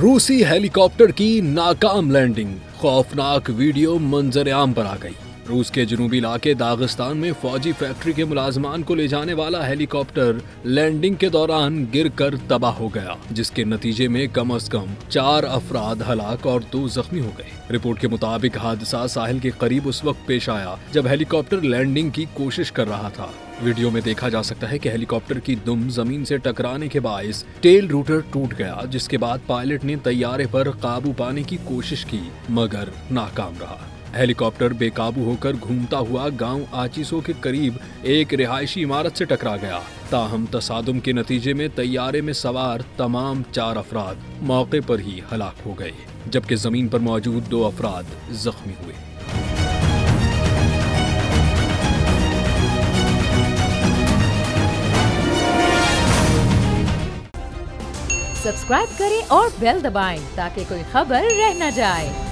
रूसी हेलीकॉप्टर की नाकाम लैंडिंग, खौफनाक वीडियो मंजर-ए-आम पर आ गई। रूस के जनूबी इलाके दागिस्तान में फौजी फैक्ट्री के मुलाजमान को ले जाने वाला हेलीकॉप्टर लैंडिंग के दौरान गिरकर तबाह हो गया, जिसके नतीजे में कम से कम 4 अफराद हलाक और 2 जख्मी हो गए। रिपोर्ट के मुताबिक हादसा साहिल के करीब उस वक्त पेश आया जब हेलीकॉप्टर लैंडिंग की कोशिश कर रहा था। वीडियो में देखा जा सकता है कि हेलीकॉप्टर की दुम जमीन से टकराने के बायस टेल रूटर टूट गया, जिसके बाद पायलट ने तैयारे पर काबू पाने की कोशिश की मगर नाकाम रहा। हेलीकॉप्टर बेकाबू होकर घूमता हुआ गांव आचिसो के करीब एक रिहायशी इमारत से टकरा गया। ताहम तसादुम के नतीजे में तैयारे में सवार तमाम 4 अफराद मौके पर ही हलाक हो गए, जबकि जमीन पर मौजूद 2 अफराद जख्मी हुए। सब्सक्राइब करें और बेल दबाएं ताकि कोई खबर रह न जाए।